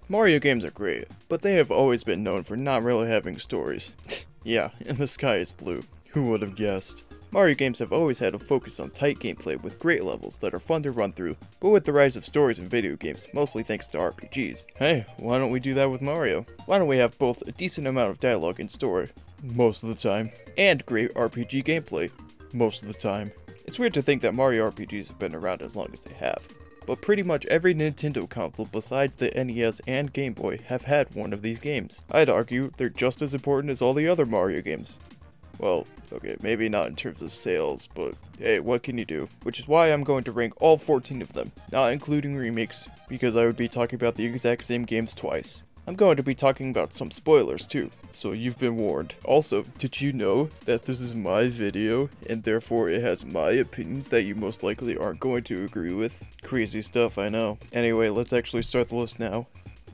Mario games are great, but they have always been known for not really having stories. Yeah, and the sky is blue. Who would have guessed? Mario games have always had a focus on tight gameplay with great levels that are fun to run through, but with the rise of stories in video games, mostly thanks to RPGs. Hey, why don't we do that with Mario? Why don't we have both a decent amount of dialogue and story, most of the time, and great RPG gameplay, most of the time. It's weird to think that Mario RPGs have been around as long as they have, but pretty much every Nintendo console besides the NES and Game Boy have had one of these games. I'd argue they're just as important as all the other Mario games. Well, okay, maybe not in terms of sales, but hey, what can you do? Which is why I'm going to rank all 14 of them, not including remakes, because I would be talking about the exact same games twice. I'm going to be talking about some spoilers too, so you've been warned. Also, did you know that this is my video, and therefore it has my opinions that you most likely aren't going to agree with? Crazy stuff, I know. Anyway, let's actually start the list now.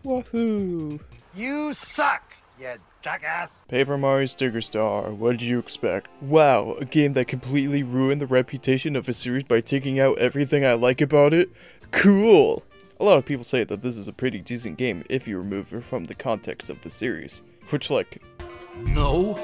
Woohoo! You suck, you jackass! Paper Mario Sticker Star, what did you expect? Wow, a game that completely ruined the reputation of a series by taking out everything I like about it? Cool! A lot of people say that this is a pretty decent game if you remove it from the context of the series. Which, like... No.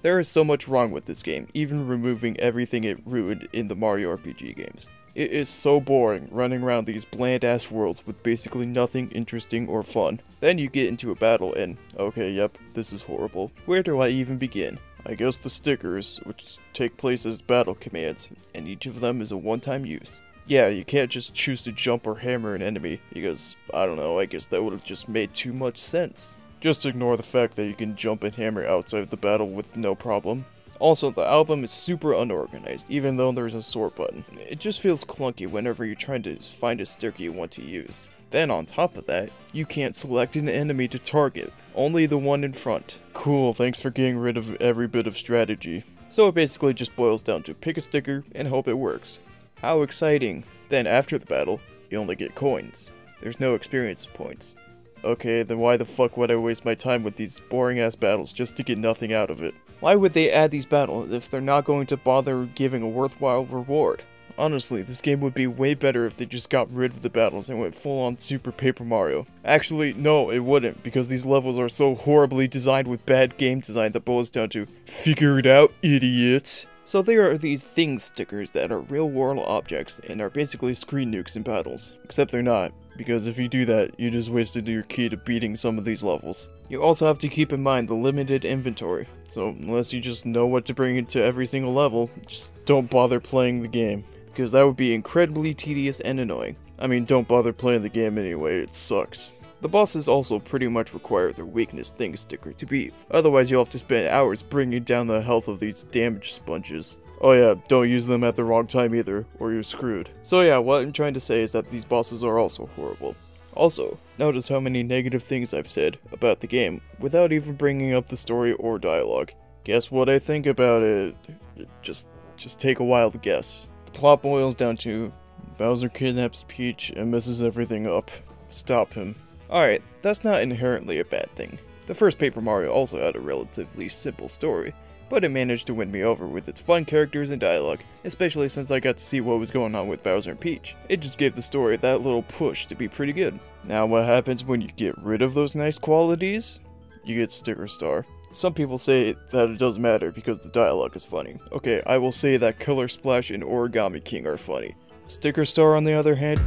There is so much wrong with this game, even removing everything it ruined in the Mario RPG games. It is so boring running around these bland-ass worlds with basically nothing interesting or fun. Then you get into a battle and, okay, yep, this is horrible. Where do I even begin? I guess the stickers, which take place as battle commands, and each of them is a one-time use. Yeah, you can't just choose to jump or hammer an enemy, because, I don't know, I guess that would have just made too much sense. Just ignore the fact that you can jump and hammer outside the battle with no problem. Also, the album is super unorganized, even though there's a sort button. It just feels clunky whenever you're trying to find a sticker you want to use. Then on top of that, you can't select an enemy to target, only the one in front. Cool, thanks for getting rid of every bit of strategy. So it basically just boils down to pick a sticker and hope it works. How exciting! Then after the battle, you only get coins. There's no experience points. Okay, then why the fuck would I waste my time with these boring ass battles just to get nothing out of it? Why would they add these battles if they're not going to bother giving a worthwhile reward? Honestly, this game would be way better if they just got rid of the battles and went full on Super Paper Mario. Actually, no, it wouldn't, because these levels are so horribly designed with bad game design that boils down to, figure it out, idiots! So there are these thing stickers that are real world objects and are basically screen nukes in battles. Except they're not, because if you do that, you just wasted your key to beating some of these levels. You also have to keep in mind the limited inventory, so unless you just know what to bring into every single level, just don't bother playing the game, because that would be incredibly tedious and annoying. I mean, don't bother playing the game anyway, it sucks. The bosses also pretty much require their weakness thing sticker to beat, otherwise you'll have to spend hours bringing down the health of these damage sponges. Oh yeah, don't use them at the wrong time either, or you're screwed. So yeah, what I'm trying to say is that these bosses are also horrible. Also, notice how many negative things I've said about the game, without even bringing up the story or dialogue. Guess what I think about it? Just take a wild guess. The plot boils down to, Bowser kidnaps Peach and messes everything up. Stop him. Alright, that's not inherently a bad thing. The first Paper Mario also had a relatively simple story, but it managed to win me over with its fun characters and dialogue, especially since I got to see what was going on with Bowser and Peach. It just gave the story that little push to be pretty good. Now what happens when you get rid of those nice qualities? You get Sticker Star. Some people say that it doesn't matter because the dialogue is funny. Okay, I will say that Color Splash and Origami King are funny. Sticker Star on the other hand,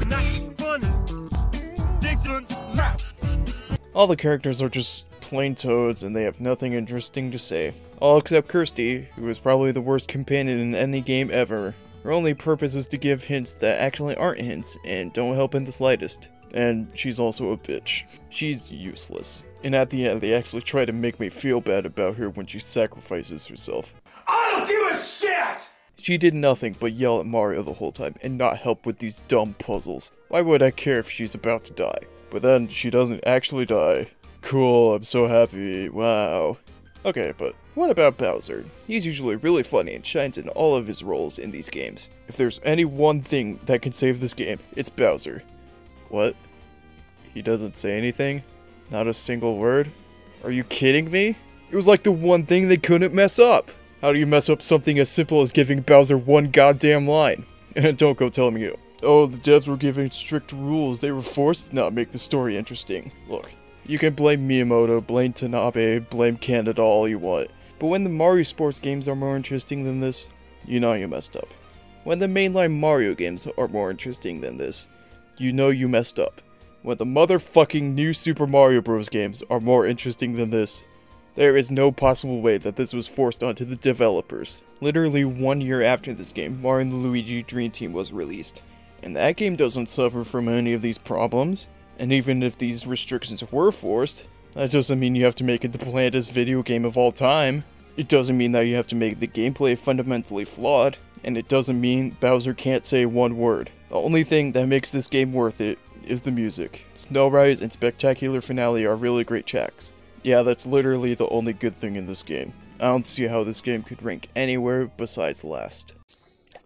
all the characters are just plain toads and they have nothing interesting to say. All except Kirsty, who is probably the worst companion in any game ever. Her only purpose is to give hints that actually aren't hints and don't help in the slightest. And she's also a bitch. She's useless. And at the end, they actually try to make me feel bad about her when she sacrifices herself. I don't give a shit! She did nothing but yell at Mario the whole time and not help with these dumb puzzles. Why would I care if she's about to die? But then she doesn't actually die. Cool, I'm so happy, wow. Okay, but what about Bowser? He's usually really funny and shines in all of his roles in these games. If there's any one thing that can save this game, it's Bowser. What? He doesn't say anything? Not a single word? Are you kidding me? It was like the one thing they couldn't mess up! How do you mess up something as simple as giving Bowser one goddamn line? And don't go telling me, oh, the devs were given strict rules, they were forced to not make the story interesting. Look, you can blame Miyamoto, blame Tanabe, blame Canada all you want, but when the Mario sports games are more interesting than this, you know you messed up. When the mainline Mario games are more interesting than this, you know you messed up. When the motherfucking new Super Mario Bros. Games are more interesting than this, there is no possible way that this was forced onto the developers. Literally 1 year after this game, Mario & Luigi Dream Team was released, and that game doesn't suffer from any of these problems. And even if these restrictions were forced, that doesn't mean you have to make it the blandest video game of all time. It doesn't mean that you have to make the gameplay fundamentally flawed, and it doesn't mean Bowser can't say one word. The only thing that makes this game worth it is the music. Snow Rise and Spectacular Finale are really great tracks. Yeah, that's literally the only good thing in this game. I don't see how this game could rank anywhere besides last.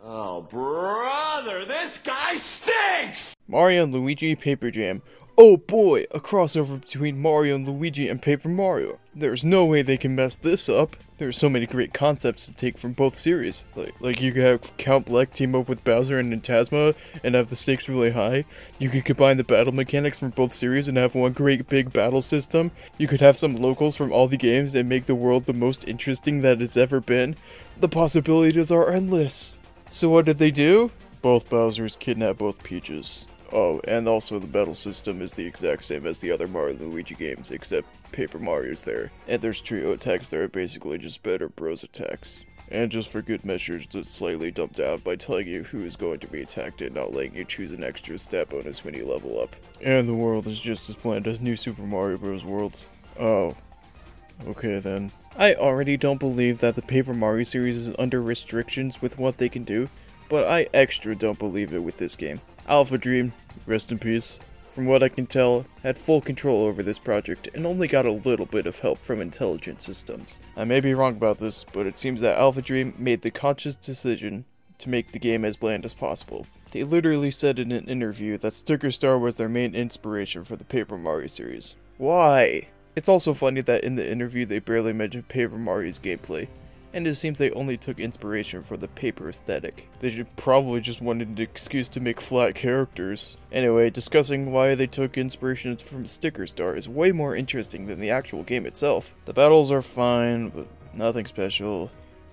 Oh, brother, this guy stinks! Mario & Luigi Paper Jam. Oh boy, a crossover between Mario & Luigi and Paper Mario. There's no way they can mess this up. There's so many great concepts to take from both series. Like you could have Count Bleck team up with Bowser and Nintasma and have the stakes really high. You could combine the battle mechanics from both series and have one great big battle system. You could have some locals from all the games and make the world the most interesting that it's ever been. The possibilities are endless. So what did they do? Both Bowsers kidnap both Peaches. Oh, and also the battle system is the exact same as the other Mario & Luigi games, except Paper Mario's there. And there's trio attacks that are basically just better bros attacks. And just for good measures, it's slightly dumbed down by telling you who is going to be attacked and not letting you choose an extra stat bonus when you level up. And the world is just as bland as New Super Mario Bros. Worlds. Oh. Okay then. I already don't believe that the Paper Mario series is under restrictions with what they can do, but I extra don't believe it with this game. Alpha Dream, rest in peace, from what I can tell, had full control over this project and only got a little bit of help from Intelligent Systems. I may be wrong about this, but it seems that Alpha Dream made the conscious decision to make the game as bland as possible. They literally said in an interview that Sticker Star was their main inspiration for the Paper Mario series. Why? It's also funny that in the interview they barely mentioned Paper Mario's gameplay, and it seems they only took inspiration from the paper aesthetic. They should probably just wanted an excuse to make flat characters. Anyway, discussing why they took inspirations from Sticker Star is way more interesting than the actual game itself. The battles are fine, but nothing special.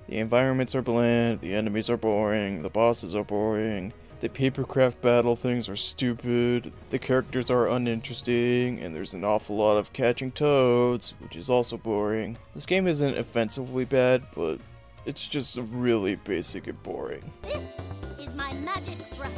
The environments are bland, the enemies are boring, the bosses are boring. The papercraft battle things are stupid, the characters are uninteresting, and there's an awful lot of catching toads, which is also boring. This game isn't offensively bad, but it's just really basic and boring. This is my magic brush.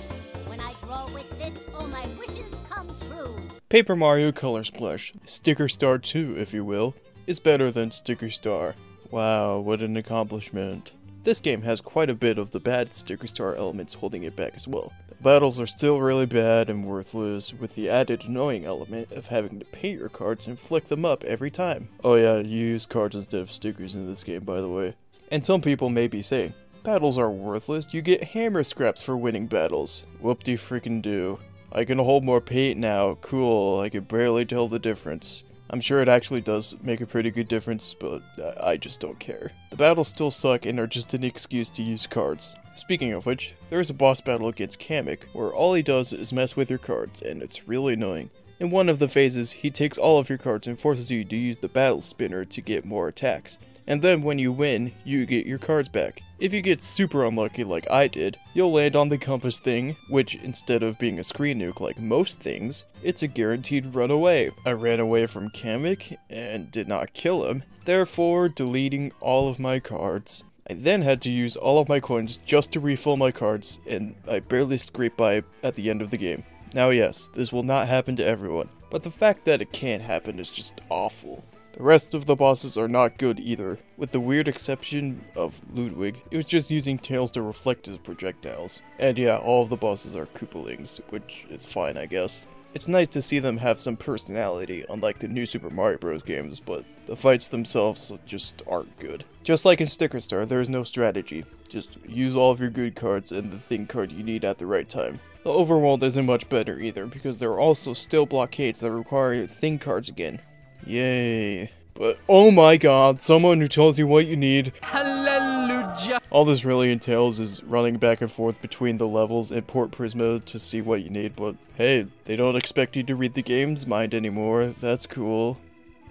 When I draw with this, all my wishes come true. Paper Mario Color Splash, Sticker Star 2 if you will, is better than Sticker Star. Wow, what an accomplishment. This game has quite a bit of the bad Sticker Star elements holding it back as well. The battles are still really bad and worthless, with the added annoying element of having to paint your cards and flick them up every time. Oh yeah, you use cards instead of stickers in this game, by the way. And some people may be saying, battles are worthless, you get hammer scraps for winning battles. Whoop-de-freaking-do. I can hold more paint now, cool, I can barely tell the difference. I'm sure it actually does make a pretty good difference, but I just don't care. The battles still suck and are just an excuse to use cards. Speaking of which, there is a boss battle against Kamek, where all he does is mess with your cards, and it's really annoying. In one of the phases, he takes all of your cards and forces you to use the battle spinner to get more attacks. And then when you win, you get your cards back. If you get super unlucky like I did, you'll land on the compass thing, which instead of being a screen nuke like most things, it's a guaranteed run away. I ran away from Kamek and did not kill him, therefore deleting all of my cards. I then had to use all of my coins just to refill my cards, and I barely scraped by at the end of the game. Now yes, this will not happen to everyone, but the fact that it can't happen is just awful. The rest of the bosses are not good either, with the weird exception of Ludwig. It was just using tails to reflect his projectiles. And yeah, all of the bosses are Koopalings, which is fine I guess. It's nice to see them have some personality, unlike the new Super Mario Bros. Games, but the fights themselves just aren't good. Just like in Sticker Star, there is no strategy. Just use all of your good cards and the thing card you need at the right time. The overworld isn't much better either, because there are also still blockades that require thing cards again. Yay. But oh my god, someone who tells you what you need. Hallelujah. Hallelujah! All this really entails is running back and forth between the levels in Port Prisma to see what you need, but hey, they don't expect you to read the game's mind anymore. That's cool,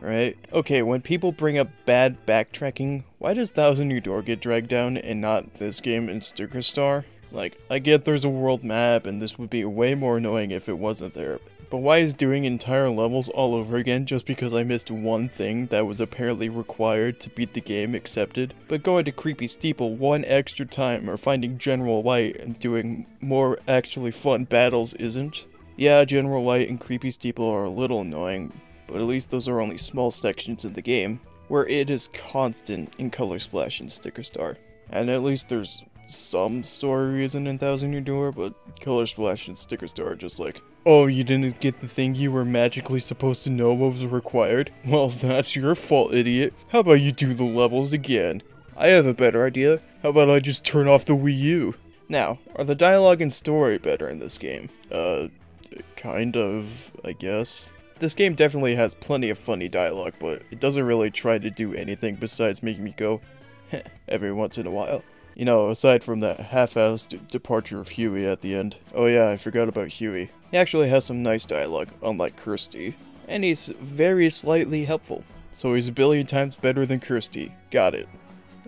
right? Okay, when people bring up bad backtracking, why does Thousand Year Door get dragged down and not this game in Sticker Star? Like, I get there's a world map and this would be way more annoying if it wasn't there, but why is doing entire levels all over again just because I missed one thing that was apparently required to beat the game accepted? But going to Creepy Steeple one extra time or finding General White and doing more actually fun battles isn't? Yeah, General White and Creepy Steeple are a little annoying, but at least those are only small sections in the game, where it is constant in Color Splash and Sticker Star. And at least there's some story reason in Thousand Year Door, but Color Splash and Sticker Star are just like, oh, you didn't get the thing you were magically supposed to know was required? Well, that's your fault, idiot. How about you do the levels again? I have a better idea. How about I just turn off the Wii U? Now, are the dialogue and story better in this game? Kind of, I guess. This game definitely has plenty of funny dialogue, but it doesn't really try to do anything besides making me go, heh, every once in a while. You know, aside from that half-assed departure of Huey at the end. Oh yeah, I forgot about Huey. He actually has some nice dialogue, unlike Kirsty. And he's very slightly helpful. So he's a billion times better than Kirsty. Got it.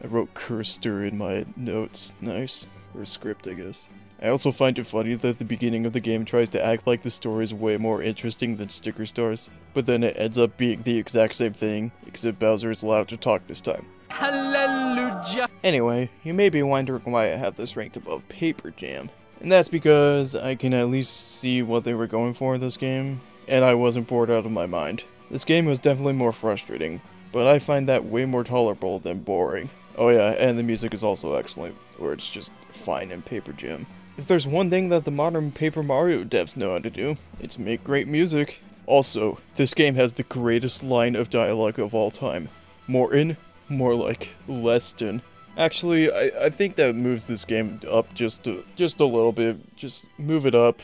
I wrote Kirster in my notes. Nice. Or script, I guess. I also find it funny that the beginning of the game tries to act like the story is way more interesting than Sticker Stars, but then it ends up being the exact same thing, except Bowser is allowed to talk this time. Hallelujah! Anyway, you may be wondering why I have this ranked above Paper Jam, and that's because I can at least see what they were going for in this game, and I wasn't bored out of my mind. This game was definitely more frustrating, but I find that way more tolerable than boring. Oh yeah, and the music is also excellent, or it's just fine in Paper Jam. If there's one thing that the modern Paper Mario devs know how to do, it's make great music. Also, this game has the greatest line of dialogue of all time. Morton, more like Leston. Actually, I think that moves this game up just a little bit. Just move it up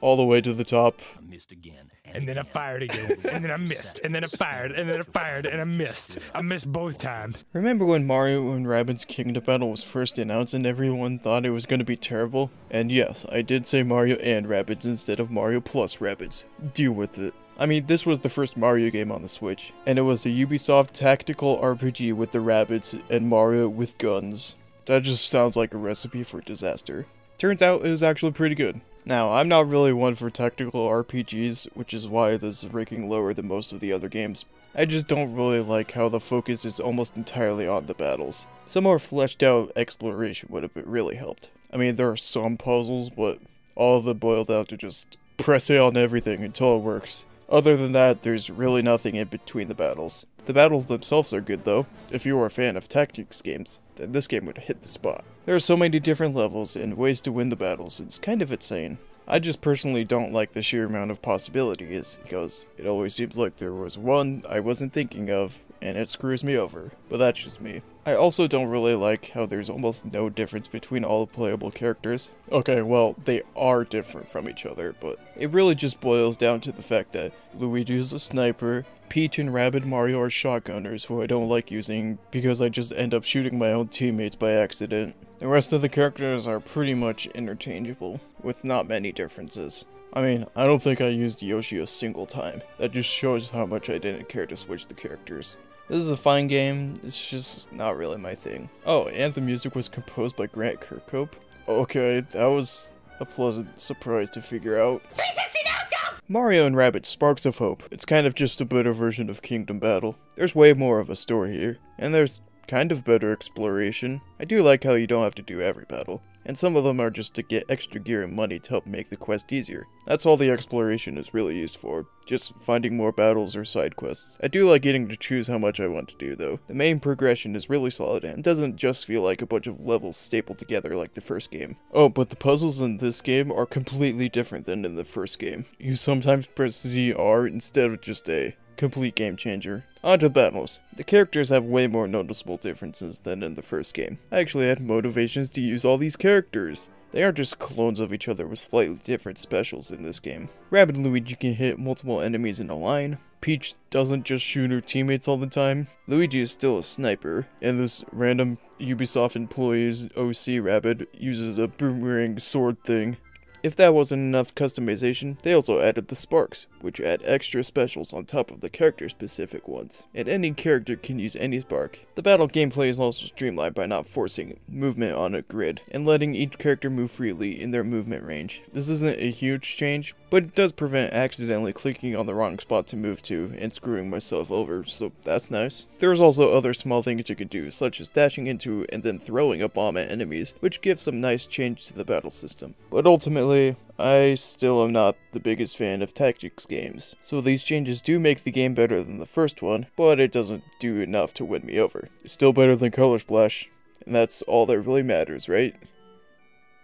all the way to the top. I missed again. And then I fired again, and then I missed, and then I fired, and then I fired, and I missed. I missed both times. Remember when Mario and Rabbids Kingdom Battle was first announced and everyone thought it was going to be terrible? And yes, I did say Mario and Rabbids instead of Mario plus Rabbids. Deal with it. I mean, this was the first Mario game on the Switch, and it was a Ubisoft tactical RPG with the Rabbids and Mario with guns. That just sounds like a recipe for disaster. Turns out it was actually pretty good. Now, I'm not really one for tactical RPGs, which is why this is ranking lower than most of the other games. I just don't really like how the focus is almost entirely on the battles. Some more fleshed out exploration would have really helped. I mean, there are some puzzles, but all of them boil down to just press A on everything until it works. Other than that, there's really nothing in between the battles. The battles themselves are good though. If you are a fan of tactics games, then this game would hit the spot. There are so many different levels and ways to win the battles, it's kind of insane. I just personally don't like the sheer amount of possibilities, because it always seems like there was one I wasn't thinking of, and it screws me over, but that's just me. I also don't really like how there's almost no difference between all the playable characters. Okay, well, they are different from each other, but it really just boils down to the fact that Luigi is a sniper, Peach and Rabbid Mario are shotgunners who I don't like using because I just end up shooting my own teammates by accident. The rest of the characters are pretty much interchangeable, with not many differences. I mean, I don't think I used Yoshi a single time. That just shows how much I didn't care to switch the characters. This is a fine game, it's just not really my thing. Oh, and the music was composed by Grant Kirkhope. Okay, that was a pleasant surprise to figure out. 360 now, go! Mario and Rabbids Sparks of Hope. It's kind of just a better version of Kingdom Battle. There's way more of a story here, and there's kind of better exploration. I do like how you don't have to do every battle, and some of them are just to get extra gear and money to help make the quest easier. That's all the exploration is really used for, just finding more battles or side quests. I do like getting to choose how much I want to do though. The main progression is really solid and doesn't just feel like a bunch of levels stapled together like the first game. Oh, but the puzzles in this game are completely different than in the first game. You sometimes press ZR instead of just A. Complete game changer. On to the battles. The characters have way more noticeable differences than in the first game. I actually had motivations to use all these characters. They aren't just clones of each other with slightly different specials in this game. Rabbid Luigi can hit multiple enemies in a line. Peach doesn't just shoot her teammates all the time. Luigi is still a sniper, and this random Ubisoft employee's OC Rabbit uses a boomerang sword thing. If that wasn't enough customization, they also added the sparks, which add extra specials on top of the character-specific ones, and any character can use any spark. The battle gameplay is also streamlined by not forcing movement on a grid, and letting each character move freely in their movement range. This isn't a huge change, but it does prevent accidentally clicking on the wrong spot to move to and screwing myself over, so that's nice. There's also other small things you can do, such as dashing into and then throwing a bomb at enemies, which gives some nice change to the battle system. But ultimately, I still am not the biggest fan of tactics games, so these changes do make the game better than the first one, but it doesn't do enough to win me over. It's still better than Color Splash, and that's all that really matters, right?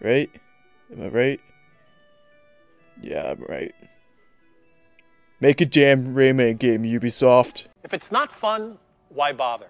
Right? Am I right? Yeah, I'm right. Make a damn Rayman game, Ubisoft. If it's not fun, why bother?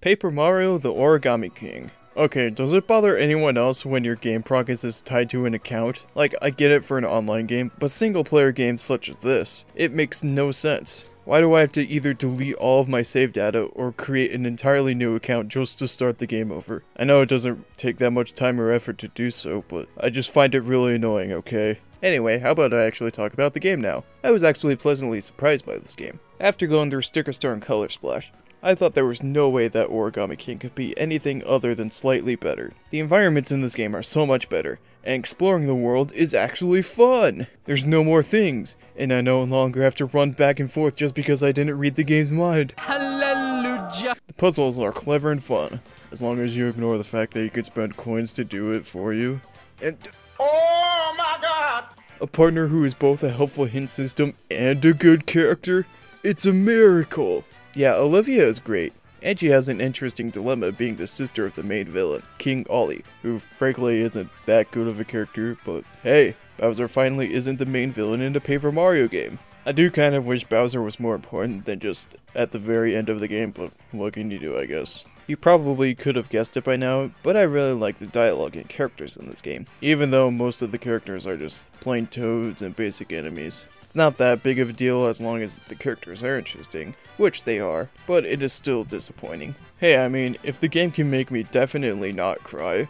Paper Mario the Origami King. Okay, does it bother anyone else when your game progress is tied to an account? Like, I get it for an online game, but single-player games such as this, it makes no sense. Why do I have to either delete all of my save data or create an entirely new account just to start the game over? I know it doesn't take that much time or effort to do so, but I just find it really annoying, okay? Anyway, how about I actually talk about the game now? I was actually pleasantly surprised by this game. After going through Sticker Star and Color Splash, I thought there was no way that Origami King could be anything other than slightly better. The environments in this game are so much better, and exploring the world is actually fun! There's no more things, and I no longer have to run back and forth just because I didn't read the game's mind. Hallelujah. The puzzles are clever and fun, as long as you ignore the fact that you could spend coins to do it for you. And Oh my god! a partner who is both a helpful hint system and a good character? It's a miracle! Yeah, Olivia is great, and she has an interesting dilemma being the sister of the main villain, King Ollie, who frankly isn't that good of a character, but hey, Bowser finally isn't the main villain in a Paper Mario game. I do kind of wish Bowser was more important than just at the very end of the game, but what can you do, I guess. You probably could have guessed it by now, but I really like the dialogue and characters in this game, even though most of the characters are just plain toads and basic enemies. It's not that big of a deal as long as the characters are interesting, which they are, but it is still disappointing. Hey, I mean, if the game can make me definitely not cry,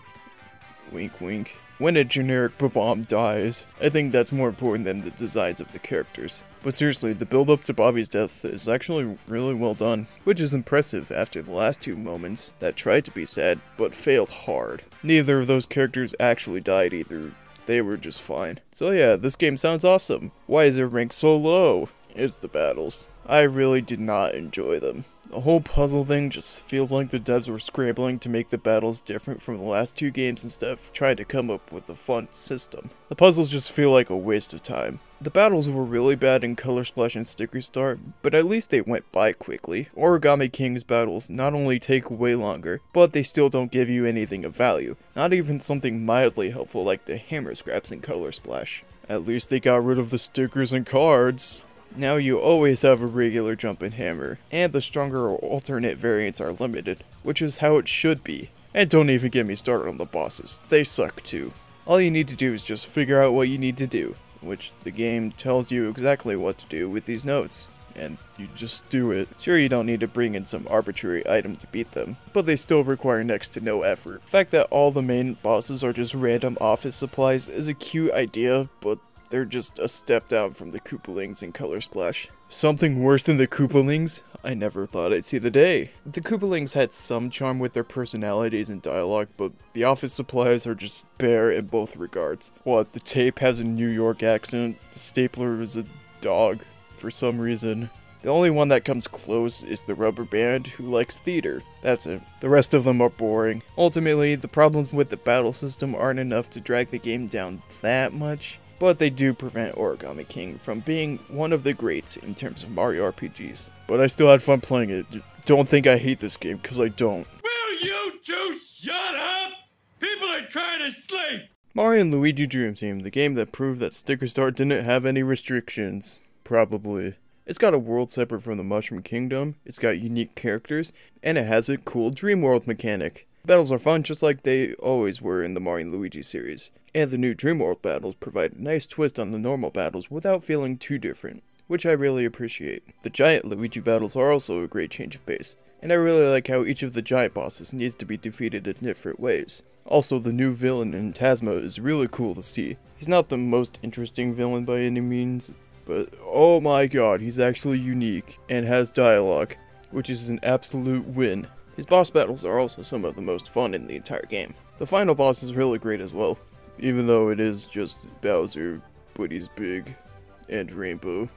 wink wink, when a generic bomb dies, I think that's more important than the designs of the characters. But seriously, the build up to Bobby's death is actually really well done, which is impressive after the last two moments that tried to be sad, but failed hard. Neither of those characters actually died either. They were just fine. So yeah, this game sounds awesome. Why is it ranked so low? It's the battles. I really did not enjoy them. The whole puzzle thing just feels like the devs were scrambling to make the battles different from the last two games instead of trying to come up with a fun system. The puzzles just feel like a waste of time. The battles were really bad in Color Splash and Sticker Star, but at least they went by quickly. Origami King's battles not only take way longer, but they still don't give you anything of value. Not even something mildly helpful like the hammer scraps in Color Splash. At least they got rid of the stickers and cards. Now you always have a regular jump and hammer, and the stronger or alternate variants are limited, which is how it should be. And don't even get me started on the bosses, they suck too. All you need to do is just figure out what you need to do, which the game tells you exactly what to do with these notes, and you just do it. Sure, you don't need to bring in some arbitrary item to beat them, but they still require next to no effort. The fact that all the main bosses are just random office supplies is a cute idea, but they're just a step down from the Koopalings in Color Splash. Something worse than the Koopalings? I never thought I'd see the day. The Koopalings had some charm with their personalities and dialogue, but the office supplies are just bare in both regards. What, the tape has a New York accent, the stapler is a dog, for some reason. The only one that comes close is the rubber band who likes theater. That's it. The rest of them are boring. Ultimately, the problems with the battle system aren't enough to drag the game down that much, but they do prevent Origami King from being one of the greats in terms of Mario RPGs. But I still had fun playing it. Don't think I hate this game, because I don't. Will you two shut up? People are trying to sleep! Mario & Luigi Dream Team, the game that proved that Sticker Star didn't have any restrictions. Probably. It's got a world separate from the Mushroom Kingdom, it's got unique characters, and it has a cool Dream World mechanic. Battles are fun just like they always were in the Mario & Luigi series, and the new Dream World battles provide a nice twist on the normal battles without feeling too different, which I really appreciate. The giant Luigi battles are also a great change of pace. and I really like how each of the giant bosses needs to be defeated in different ways. Also, the new villain in Tasma is really cool to see. He's not the most interesting villain by any means, but oh my god, he's actually unique and has dialogue, which is an absolute win. His boss battles are also some of the most fun in the entire game. The final boss is really great as well, even though it is just Bowser, but he's big, and Rainbow.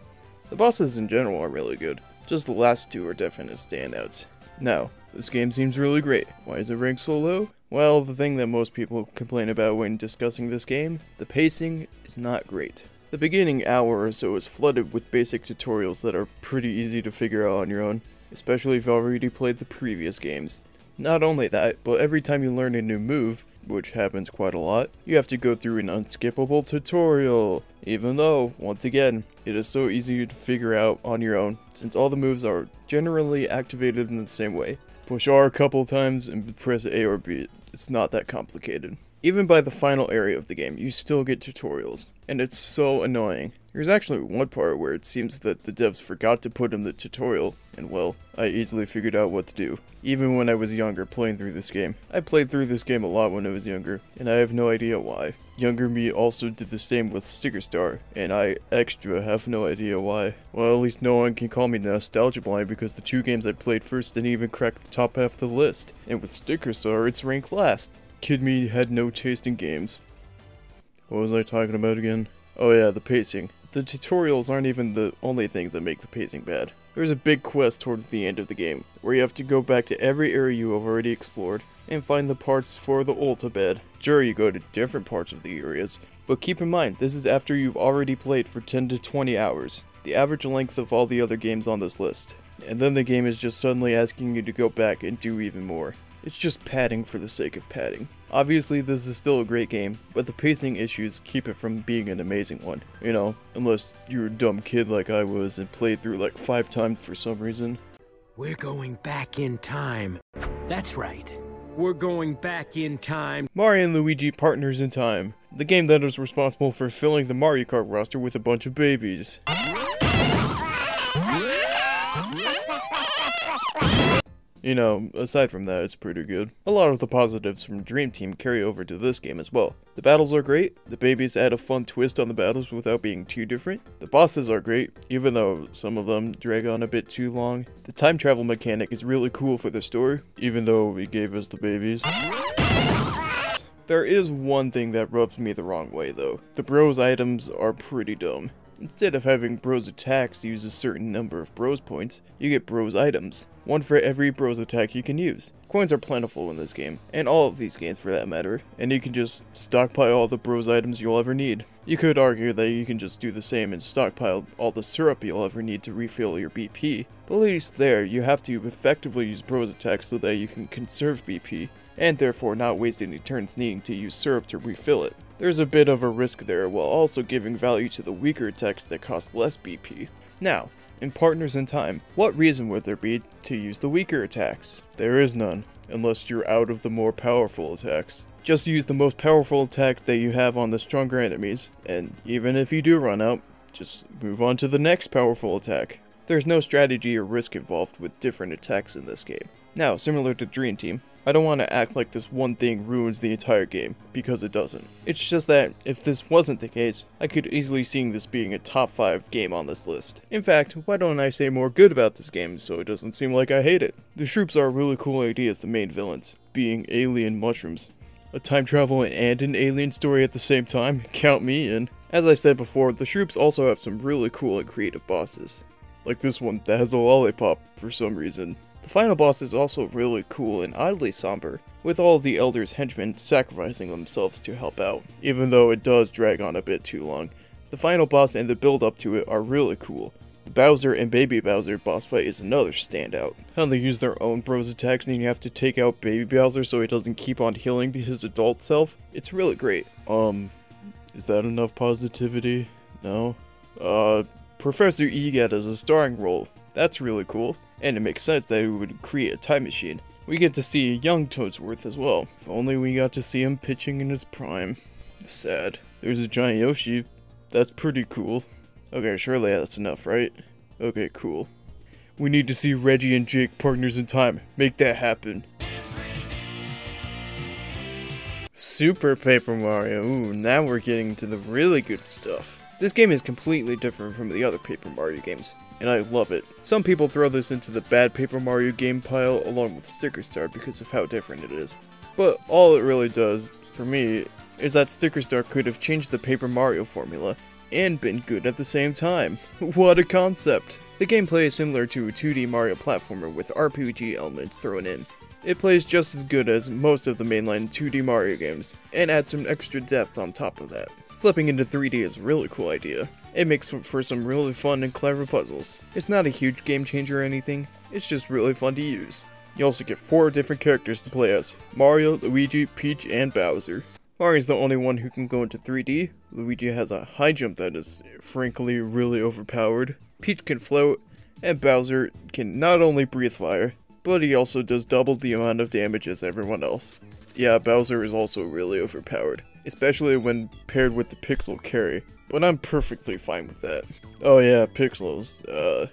The bosses in general are really good, just the last two are definite standouts. Now, this game seems really great. Why is it ranked so low? Well, the thing that most people complain about when discussing this game, the pacing is not great. The beginning hour or so is flooded with basic tutorials that are pretty easy to figure out on your own, especially if you've already played the previous games. Not only that, but every time you learn a new move, which happens quite a lot, you have to go through an unskippable tutorial, even though, once again, it is so easy to figure out on your own, since all the moves are generally activated in the same way. Push R a couple times and press A or B, it's not that complicated. Even by the final area of the game, you still get tutorials, and it's so annoying. There's actually one part where it seems that the devs forgot to put in the tutorial, and well, I easily figured out what to do. Even when I was younger playing through this game. I played through this game a lot when I was younger, and I have no idea why. Younger me also did the same with Sticker Star, and I extra have no idea why. Well, at least no one can call me nostalgia blind because the two games I played first didn't even crack the top half of the list. And with Sticker Star, it's ranked last. Kid me had no taste in games. What was I talking about again? Oh yeah, the pacing. The tutorials aren't even the only things that make the pacing bad. There's a big quest towards the end of the game, where you have to go back to every area you have already explored, and find the parts for the Ulta bed. Sure, you go to different parts of the areas, but keep in mind, this is after you've already played for 10 to 20 hours, the average length of all the other games on this list. And then the game is just suddenly asking you to go back and do even more. It's just padding for the sake of padding. Obviously, this is still a great game, but the pacing issues keep it from being an amazing one. You know, unless you're a dumb kid like I was and played through like 5 times for some reason. We're going back in time. That's right. We're going back in time. Mario and Luigi Partners in Time. The game that is responsible for filling the Mario Kart roster with a bunch of babies. You know, aside from that, it's pretty good. A lot of the positives from Dream Team carry over to this game as well. The battles are great, the babies add a fun twist on the battles without being too different. The bosses are great, even though some of them drag on a bit too long. The time travel mechanic is really cool for the story, even though it gave us the babies. There is one thing that rubs me the wrong way though. The bros items are pretty dumb. Instead of having bros attacks use a certain number of bros points, you get bros items. One for every bros attack you can use. Coins are plentiful in this game, and all of these games for that matter, and you can just stockpile all the bros items you'll ever need. You could argue that you can just do the same and stockpile all the syrup you'll ever need to refill your BP, but at least there you have to effectively use bros attacks so that you can conserve BP, and therefore not waste any turns needing to use syrup to refill it. There's a bit of a risk there while also giving value to the weaker attacks that cost less BP. Now, in Partners in Time, what reason would there be to use the weaker attacks? There is none, unless you're out of the more powerful attacks. Just use the most powerful attacks that you have on the stronger enemies, and even if you do run out, just move on to the next powerful attack. There's no strategy or risk involved with different attacks in this game. Now, similar to Dream Team, I don't want to act like this one thing ruins the entire game, because it doesn't. It's just that, if this wasn't the case, I could easily see this being a top 5 game on this list. In fact, why don't I say more good about this game so it doesn't seem like I hate it? The Shroops are a really cool idea as the main villains, being alien mushrooms. A time travel and an alien story at the same time? Count me in. As I said before, the Shroops also have some really cool and creative bosses. Like this one that has a lollipop for some reason. The final boss is also really cool and oddly somber, with all of the Elder's henchmen sacrificing themselves to help out, even though it does drag on a bit too long. The final boss and the build up to it are really cool. The Bowser and Baby Bowser boss fight is another standout. How they use their own bros attacks and you have to take out Baby Bowser so he doesn't keep on healing his adult self. It's really great. Is that enough positivity? No? Professor Egat has a starring role. That's really cool. And it makes sense that he would create a time machine. We get to see a young Toadsworth as well. If only we got to see him pitching in his prime. Sad. There's a giant Yoshi. That's pretty cool. Okay, surely that's enough, right? Okay, cool. We need to see Reggie and Jake partners in time. Make that happen. Super Paper Mario. Ooh, now we're getting to the really good stuff. This game is completely different from the other Paper Mario games, and I love it. Some people throw this into the bad Paper Mario game pile along with Sticker Star because of how different it is. But all it really does, for me, is that Sticker Star could have changed the Paper Mario formula and been good at the same time. What a concept! The gameplay is similar to a 2D Mario platformer with RPG elements thrown in. It plays just as good as most of the mainline 2D Mario games, and adds some extra depth on top of that. Flipping into 3D is a really cool idea. It makes for some really fun and clever puzzles. It's not a huge game changer or anything, it's just really fun to use. You also get 4 different characters to play as: Mario, Luigi, Peach, and Bowser. Mario's the only one who can go into 3D, Luigi has a high jump that is frankly really overpowered, Peach can float, and Bowser can not only breathe fire, but he also does double the amount of damage as everyone else. Yeah, Bowser is also really overpowered, especially when paired with the Pixel carry, but I'm perfectly fine with that. Oh yeah, Pixels,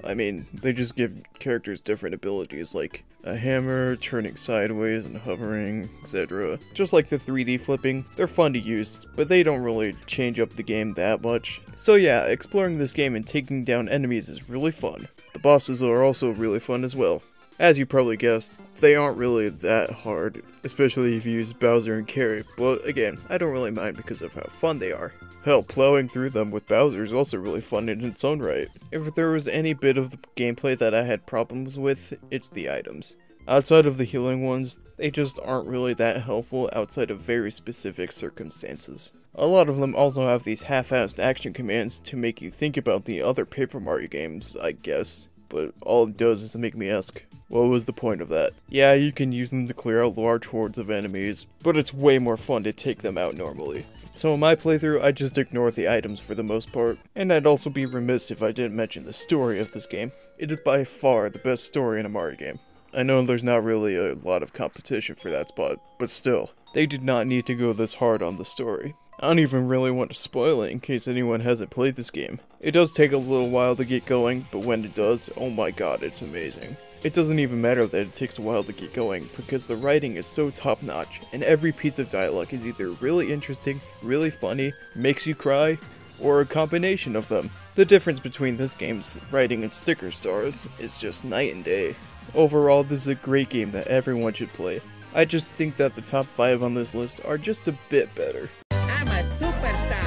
I mean, they just give characters different abilities like a hammer, turning sideways and hovering, etc. Just like the 3D flipping, they're fun to use, but they don't really change up the game that much. So yeah, exploring this game and taking down enemies is really fun. The bosses are also really fun as well. As you probably guessed, they aren't really that hard, especially if you use Bowser and carry, but again, I don't really mind because of how fun they are. Hell, plowing through them with Bowser is also really fun in its own right. If there was any bit of the gameplay that I had problems with, it's the items. Outside of the healing ones, they just aren't really that helpful outside of very specific circumstances. A lot of them also have these half-assed action commands to make you think about the other Paper Mario games, I guess. But all it does is to make me ask, what was the point of that? Yeah, you can use them to clear out large hordes of enemies, but it's way more fun to take them out normally. So in my playthrough, I just ignore the items for the most part, and I'd also be remiss if I didn't mention the story of this game. It is by far the best story in a Mario game. I know there's not really a lot of competition for that spot, but still, they did not need to go this hard on the story. I don't even really want to spoil it in case anyone hasn't played this game. It does take a little while to get going, but when it does, oh my god, it's amazing. It doesn't even matter that it takes a while to get going, because the writing is so top-notch, and every piece of dialogue is either really interesting, really funny, makes you cry, or a combination of them. The difference between this game's writing and Sticker Stars is just night and day. Overall, this is a great game that everyone should play. I just think that the top 5 on this list are just a bit better. I'm a superstar.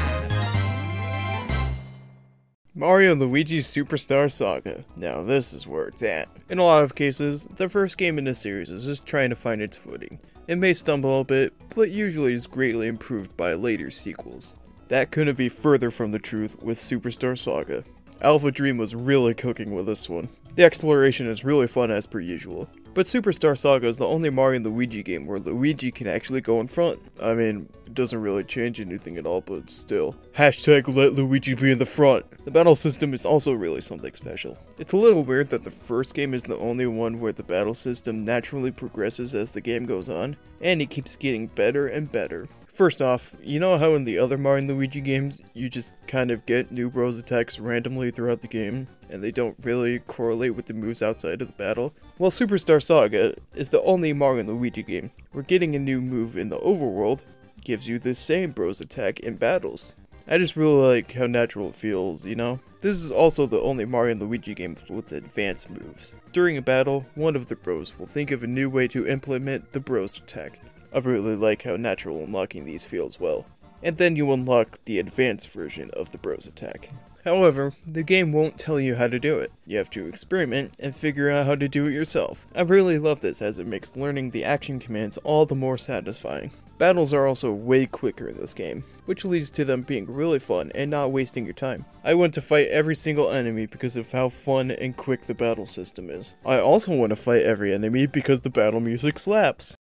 Mario & Luigi's Superstar Saga. Now this is where it's at. In a lot of cases, the first game in the series is just trying to find its footing. It may stumble a bit, but usually is greatly improved by later sequels. That couldn't be further from the truth with Superstar Saga. Alpha Dream was really cooking with this one. The exploration is really fun as per usual. But Superstar Saga is the only Mario & Luigi game where Luigi can actually go in front. I mean, it doesn't really change anything at all, but still. Hashtag let Luigi be in the front. The battle system is also really something special. It's a little weird that the first game is the only one where the battle system naturally progresses as the game goes on, and it keeps getting better and better. First off, you know how in the other Mario & Luigi games, you just kind of get new bros attacks randomly throughout the game, and they don't really correlate with the moves outside of the battle? Well, Superstar Saga is the only Mario & Luigi game where getting a new move in the overworld gives you the same bros attack in battles. I just really like how natural it feels, you know? This is also the only Mario & Luigi game with advanced moves. During a battle, one of the bros will think of a new way to implement the bros attack. I really like how natural unlocking these feels well. And then you unlock the advanced version of the bros attack. However, the game won't tell you how to do it. You have to experiment and figure out how to do it yourself. I really love this as it makes learning the action commands all the more satisfying. Battles are also way quicker in this game, which leads to them being really fun and not wasting your time. I want to fight every single enemy because of how fun and quick the battle system is. I also want to fight every enemy because the battle music slaps.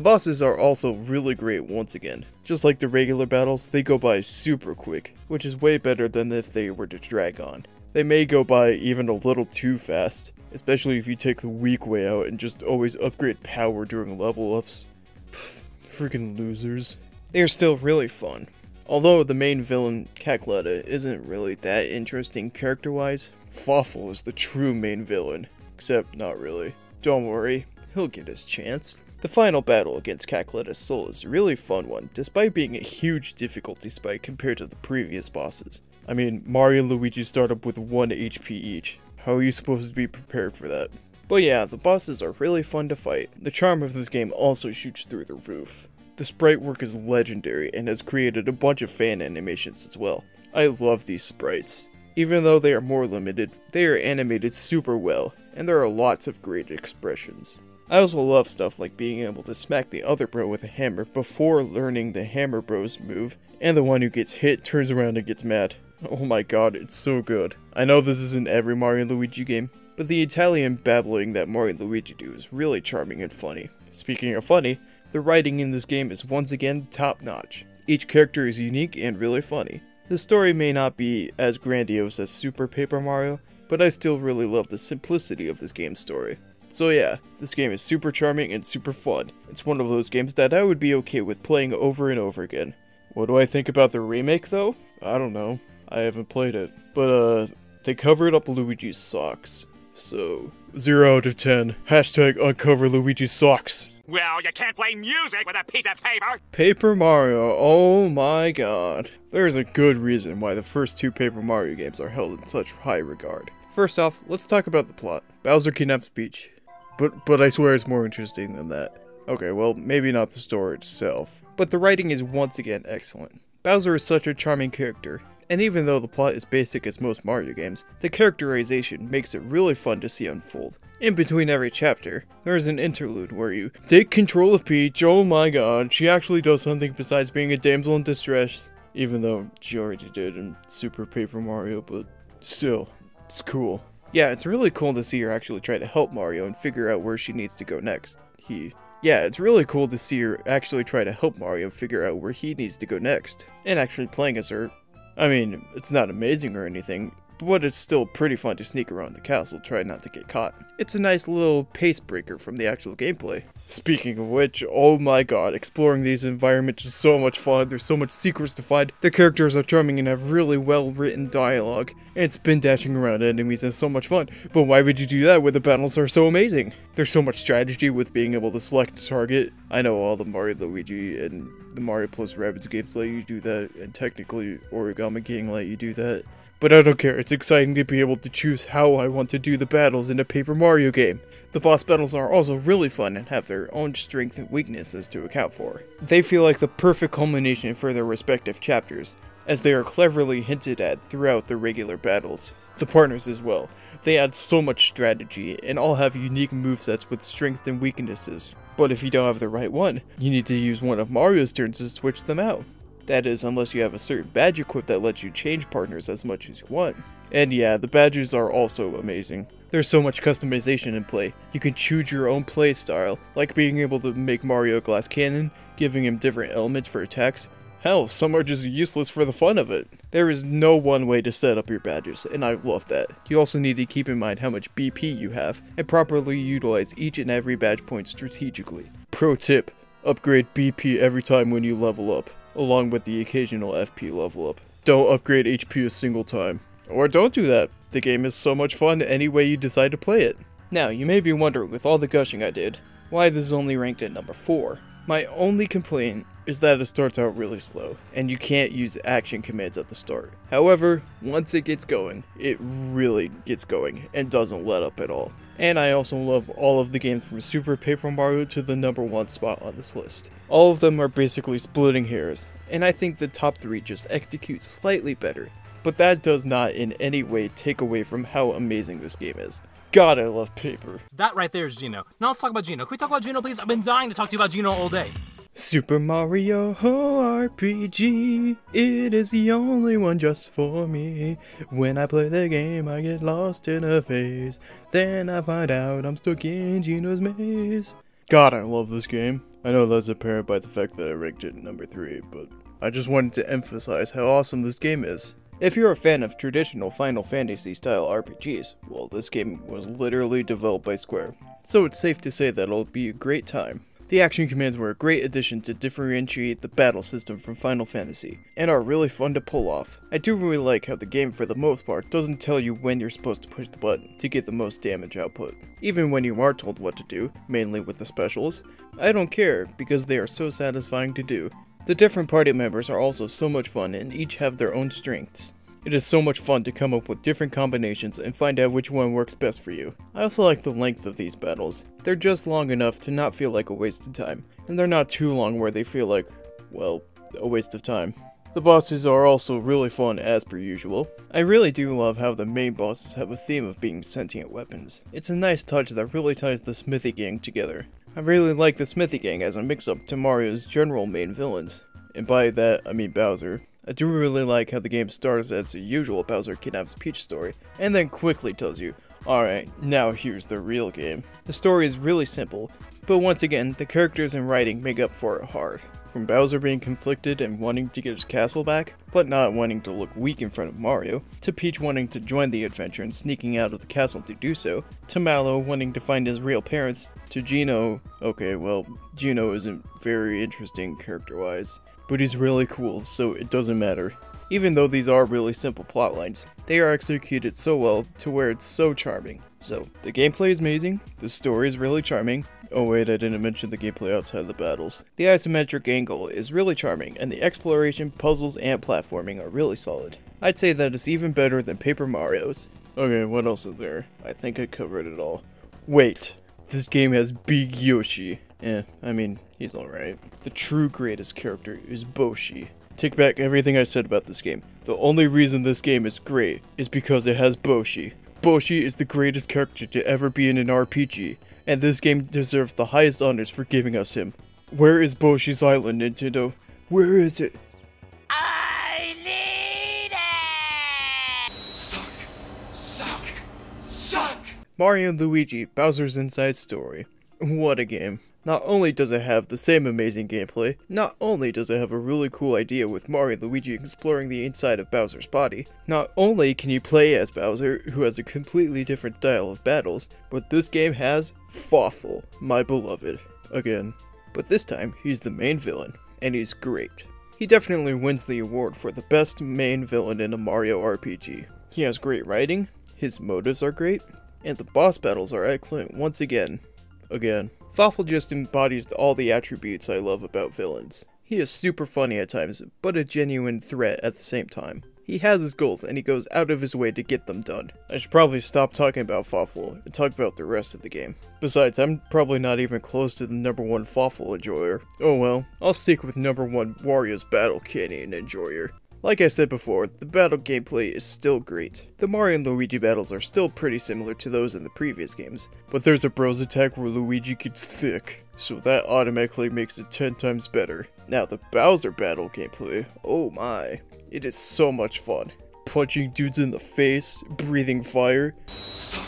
bosses are also really great once again. Just like the regular battles, they go by super quick, which is way better than if they were to drag on. They may go by even a little too fast, especially if you take the weak way out and just always upgrade power during level ups. Freaking losers. They are still really fun. Although the main villain, Cackletta, isn't really that interesting character-wise, Fawful is the true main villain. Except, not really. Don't worry, he'll get his chance. The final battle against Cackletta's soul is a really fun one, despite being a huge difficulty spike compared to the previous bosses. I mean, Mario and Luigi start up with 1 HP each. How are you supposed to be prepared for that? But yeah, the bosses are really fun to fight. The charm of this game also shoots through the roof. The sprite work is legendary and has created a bunch of fan animations as well. I love these sprites. Even though they are more limited, they are animated super well, and there are lots of great expressions. I also love stuff like being able to smack the other bro with a hammer before learning the Hammer Bros move, and the one who gets hit turns around and gets mad. Oh my god, it's so good. I know this isn't every Mario & Luigi game, but the Italian babbling that Mario & Luigi do is really charming and funny. Speaking of funny, the writing in this game is once again top notch. Each character is unique and really funny. The story may not be as grandiose as Super Paper Mario, but I still really love the simplicity of this game's story. So yeah, this game is super charming and super fun. It's one of those games that I would be okay with playing over and over again. What do I think about the remake though? I don't know. I haven't played it. But they covered up Luigi's socks. So, 0 out of 10. Hashtag uncover Luigi's socks. Well, you can't play music with a piece of paper! Paper Mario, oh my god. There's a good reason why the first 2 Paper Mario games are held in such high regard. First off, let's talk about the plot. Bowser kidnaps Peach. But I swear it's more interesting than that. Okay, well, maybe not the story itself. But the writing is once again excellent. Bowser is such a charming character. And even though the plot is basic as most Mario games, the characterization makes it really fun to see unfold. In between every chapter, there is an interlude where you take control of Peach, oh my god, she actually does something besides being a damsel in distress. Even though she already did in Super Paper Mario, but still, it's cool. Yeah, it's really cool to see her actually try to help Mario and figure out where she needs to go next. Yeah, it's really cool to see her actually try to help Mario figure out where he needs to go next. And actually playing as her. I mean, it's not amazing or anything, but it's still pretty fun to sneak around the castle, try not to get caught. It's a nice little pace breaker from the actual gameplay. Speaking of which, oh my god, exploring these environments is so much fun, there's so much secrets to find, the characters are charming and have really well written dialogue, and spin dashing around enemies is so much fun, but why would you do that when the battles are so amazing? There's so much strategy with being able to select a target. I know all the Mario, Luigi, and the Mario plus Rabbids games let you do that, and technically Origami King let you do that. But I don't care, it's exciting to be able to choose how I want to do the battles in a Paper Mario game. The boss battles are also really fun and have their own strengths and weaknesses to account for. They feel like the perfect culmination for their respective chapters, as they are cleverly hinted at throughout the regular battles. The partners as well. They add so much strategy, and all have unique movesets with strengths and weaknesses. But if you don't have the right one, you need to use one of Mario's turns to switch them out. That is, unless you have a certain badge equipped that lets you change partners as much as you want. And yeah, the badges are also amazing. There's so much customization in play. You can choose your own play style, like being able to make Mario a glass cannon, giving him different elements for attacks. Hell, some are just useless for the fun of it. There is no one way to set up your badges, and I love that. You also need to keep in mind how much BP you have, and properly utilize each and every badge point strategically. Pro tip, upgrade BP every time when you level up, along with the occasional FP level up. Don't upgrade HP a single time. Or don't do that. The game is so much fun any way you decide to play it. Now, you may be wondering with all the gushing I did, why this is only ranked at number 4. My only complaint is that it starts out really slow, and you can't use action commands at the start. However, once it gets going, it really gets going, and doesn't let up at all. And I also love all of the games from Super Paper Mario to the number 1 spot on this list. All of them are basically splitting hairs, and I think the top 3 just execute slightly better. But that does not in any way take away from how amazing this game is. God, I love Paper. That right there is Gino. Now let's talk about Gino. Can we talk about Gino, please? I've been dying to talk to you about Gino all day. Super Mario RPG, it is the only one just for me. When I play the game, I get lost in a phase. Then I find out I'm stuck in Gino's maze. God, I love this game. I know that's apparent by the fact that I ranked it number 3, but I just wanted to emphasize how awesome this game is. If you're a fan of traditional Final Fantasy style RPGs, well, this game was literally developed by Square, so it's safe to say that it'll be a great time. The action commands were a great addition to differentiate the battle system from Final Fantasy, and are really fun to pull off. I do really like how the game for the most part doesn't tell you when you're supposed to push the button to get the most damage output. Even when you are told what to do, mainly with the specials, I don't care because they are so satisfying to do. The different party members are also so much fun and each have their own strengths. It is so much fun to come up with different combinations and find out which one works best for you. I also like the length of these battles. They're just long enough to not feel like a waste of time, and they're not too long where they feel like, well, a waste of time. The bosses are also really fun as per usual. I really do love how the main bosses have a theme of being sentient weapons. It's a nice touch that really ties the Smithy gang together. I really like the Smithy gang as a mix-up to Mario's general main villains, and by that I mean Bowser. I do really like how the game starts as the usual Bowser kidnaps Peach story, and then quickly tells you, alright, now here's the real game. The story is really simple, but once again, the characters and writing make up for it hard. From Bowser being conflicted and wanting to get his castle back, but not wanting to look weak in front of Mario, to Peach wanting to join the adventure and sneaking out of the castle to do so, to Mallow wanting to find his real parents, to Geno, okay, well, Geno isn't very interesting character-wise, but he's really cool, so it doesn't matter. Even though these are really simple plotlines, they are executed so well to where it's so charming. So, the gameplay is amazing, the story is really charming. Oh wait, I didn't mention the gameplay outside the battles. The isometric angle is really charming, and the exploration, puzzles, and platforming are really solid. I'd say that it's even better than Paper Mario's. Okay, what else is there? I think I covered it all. Wait, this game has Big Yoshi. I mean, he's alright. The true greatest character is Boshi. Take back everything I said about this game. The only reason this game is great is because it has Boshi. Boshi is the greatest character to ever be in an RPG, and this game deserves the highest honors for giving us him. Where is Boshi's Island, Nintendo? Where is it? I need it! Suck! Mario and Luigi, Bowser's Inside Story. What a game. Not only does it have the same amazing gameplay, not only does it have a really cool idea with Mario and Luigi exploring the inside of Bowser's body, not only can you play as Bowser, who has a completely different style of battles, but this game has Fawful, my beloved, again. But this time, he's the main villain, and he's great. He definitely wins the award for the best main villain in a Mario RPG. He has great writing, his motives are great, and the boss battles are excellent once again. Fawful just embodies all the attributes I love about villains. He is super funny at times, but a genuine threat at the same time. He has his goals, and he goes out of his way to get them done. I should probably stop talking about Fawful and talk about the rest of the game. Besides, I'm probably not even close to the #1 Fawful enjoyer. Oh well, I'll stick with #1 Wario's Battle Canyon enjoyer. Like I said before, the battle gameplay is still great. The Mario and Luigi battles are still pretty similar to those in the previous games, but there's a bros attack where Luigi gets thick, so that automatically makes it 10 times better. Now the Bowser battle gameplay, oh my, it is so much fun. Punching dudes in the face, breathing fire. Suck!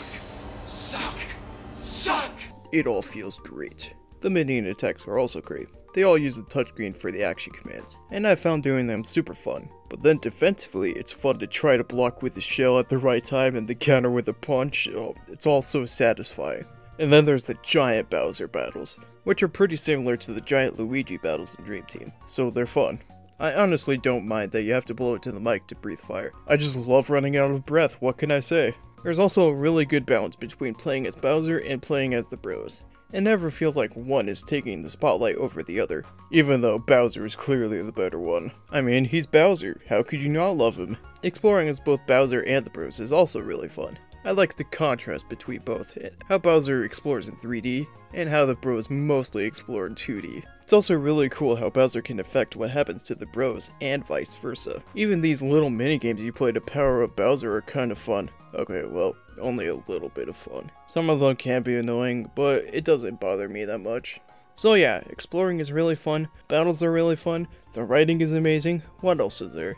It all feels great. The minion attacks are also great. They all use the touchscreen for the action commands, and I found doing them super fun. But then defensively, it's fun to try to block with the shell at the right time and the counter with a punch. Oh, it's all so satisfying. And then there's the giant Bowser battles, which are pretty similar to the giant Luigi battles in Dream Team, so they're fun. I honestly don't mind that you have to blow it to the mic to breathe fire. I just love running out of breath, what can I say? There's also a really good balance between playing as Bowser and playing as the bros. It never feels like one is taking the spotlight over the other, even though Bowser is clearly the better one. I mean, he's Bowser, how could you not love him? Exploring as both Bowser and the bros is also really fun. I like the contrast between both, how Bowser explores in 3D, and how the bros mostly explore in 2D. It's also really cool how Bowser can affect what happens to the bros, and vice versa. Even these little minigames you play to power up Bowser are kind of fun. Okay, well, only a little bit of fun. Some of them can be annoying, but it doesn't bother me that much. So yeah, exploring is really fun, battles are really fun, the writing is amazing, what else is there?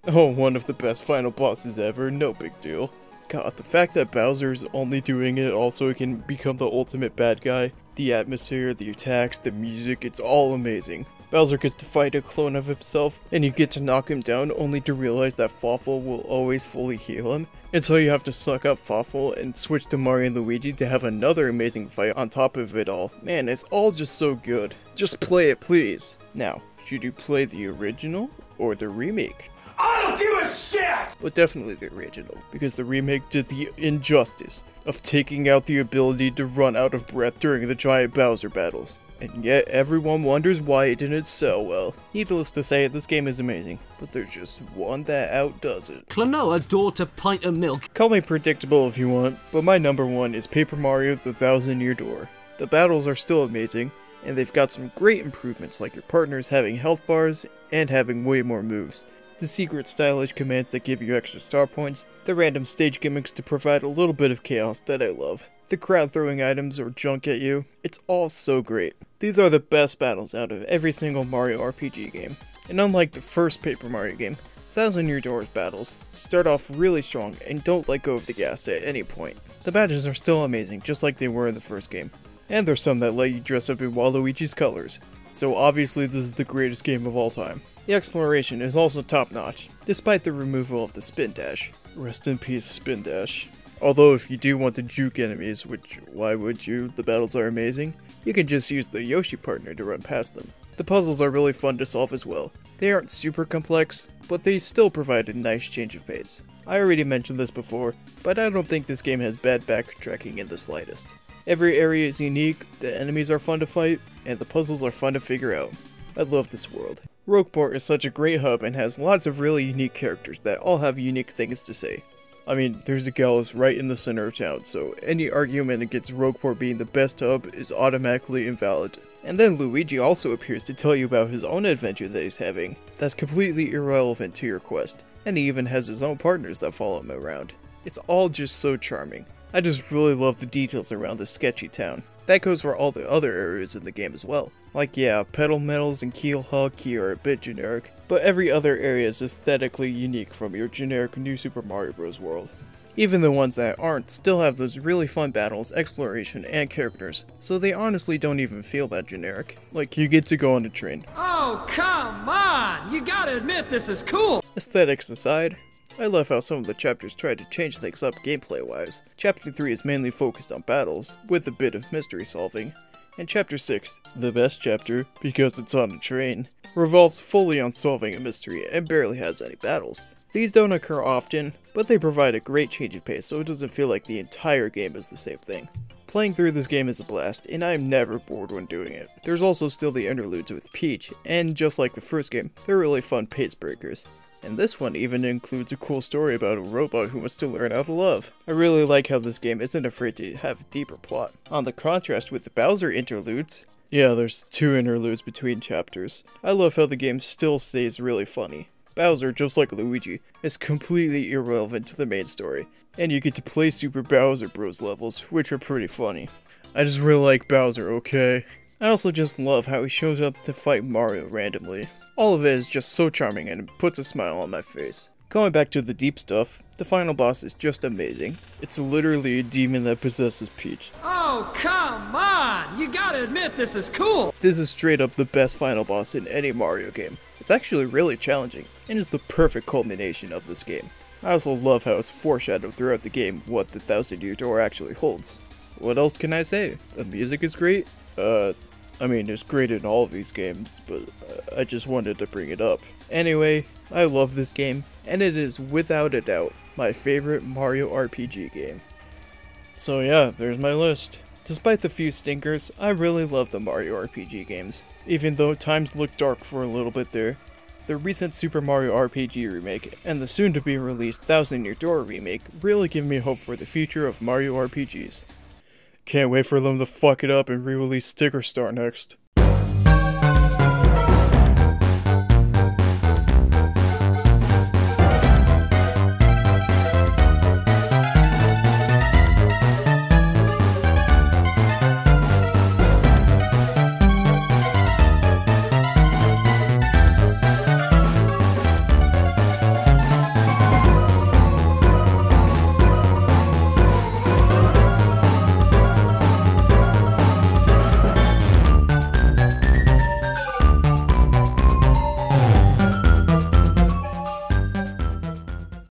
Oh, one of the best final bosses ever, no big deal. God, the fact that Bowser's only doing it also can become the ultimate bad guy, The atmosphere, the attacks, the music, it's all amazing. Bowser gets to fight a clone of himself, and you get to knock him down only to realize that Fawful will always fully heal him, and so you have to suck up Fawful and switch to Mario and Luigi to have another amazing fight on top of it all. Man, it's all just so good. Just play it, please. Now, should you play the original or the remake? I don't give a shit! But definitely the original, because the remake did the injustice of taking out the ability to run out of breath during the giant Bowser battles. And yet everyone wonders why it didn't sell well. Needless to say, this game is amazing, but there's just one that outdoes it. Klonoa, daughter, pint of milk. Call me predictable if you want, but my number one is Paper Mario The Thousand Year Door. The battles are still amazing, and they've got some great improvements like your partners having health bars and having way more moves. The secret stylish commands that give you extra star points, the random stage gimmicks to provide a little bit of chaos that I love, the crowd throwing items or junk at you, it's all so great. These are the best battles out of every single Mario RPG game, and unlike the first Paper Mario game, Thousand Year Door's battles start off really strong and don't let go of the gas at any point. The badges are still amazing just like they were in the first game, and there's some that let you dress up in Waluigi's colors, so obviously this is the greatest game of all time. The exploration is also top notch, despite the removal of the spin dash. Rest in peace, spin dash. Although if you do want to juke enemies, which why would you, the battles are amazing, you can just use the Yoshi partner to run past them. The puzzles are really fun to solve as well. They aren't super complex, but they still provide a nice change of pace. I already mentioned this before, but I don't think this game has bad backtracking in the slightest. Every area is unique, the enemies are fun to fight, and the puzzles are fun to figure out. I love this world. Rogueport is such a great hub and has lots of really unique characters that all have unique things to say. I mean, there's a Gallus right in the center of town, so any argument against Rogueport being the best hub is automatically invalid. And then Luigi also appears to tell you about his own adventure that he's having. That's completely irrelevant to your quest, and he even has his own partners that follow him around. It's all just so charming. I just really love the details around this sketchy town. That goes for all the other areas in the game as well. Like yeah, Pedal Metals and Keelhaul Key are a bit generic, but every other area is aesthetically unique from your generic New Super Mario Bros. World. Even the ones that aren't still have those really fun battles, exploration, and characters, so they honestly don't even feel that generic. Like you get to go on a train. Oh, come on! You gotta admit this is cool! Aesthetics aside, I love how some of the chapters try to change things up gameplay-wise. Chapter 3 is mainly focused on battles, with a bit of mystery solving, and Chapter 6, the best chapter, because it's on a train, revolves fully on solving a mystery and barely has any battles. These don't occur often, but they provide a great change of pace so it doesn't feel like the entire game is the same thing. Playing through this game is a blast, and I am never bored when doing it. There's also still the interludes with Peach, and just like the first game, they're really fun pace breakers. And this one even includes a cool story about a robot who wants to learn how to love. I really like how this game isn't afraid to have a deeper plot. On the contrast with the Bowser interludes, yeah, there's 2 interludes between chapters. I love how the game still stays really funny. Bowser, just like Luigi, is completely irrelevant to the main story, and you get to play Super Bowser Bros levels, which are pretty funny. I just really like Bowser, okay? I also just love how he shows up to fight Mario randomly. All of it is just so charming and it puts a smile on my face. Going back to the deep stuff, the final boss is just amazing. It's literally a demon that possesses Peach. Oh, come on! You gotta admit this is cool! This is straight up the best final boss in any Mario game. It's actually really challenging, and is the perfect culmination of this game. I also love how it's foreshadowed throughout the game what the Thousand Year Door actually holds. What else can I say? The music is great. I mean, it's great in all of these games, but I just wanted to bring it up. Anyway, I love this game, and it is without a doubt my favorite Mario RPG game. So yeah, there's my list. Despite the few stinkers, I really love the Mario RPG games. Even though times look dark for a little bit there, the recent Super Mario RPG remake and the soon-to-be released Thousand Year Door remake really give me hope for the future of Mario RPGs. Can't wait for them to fuck it up and re-release Sticker Star next.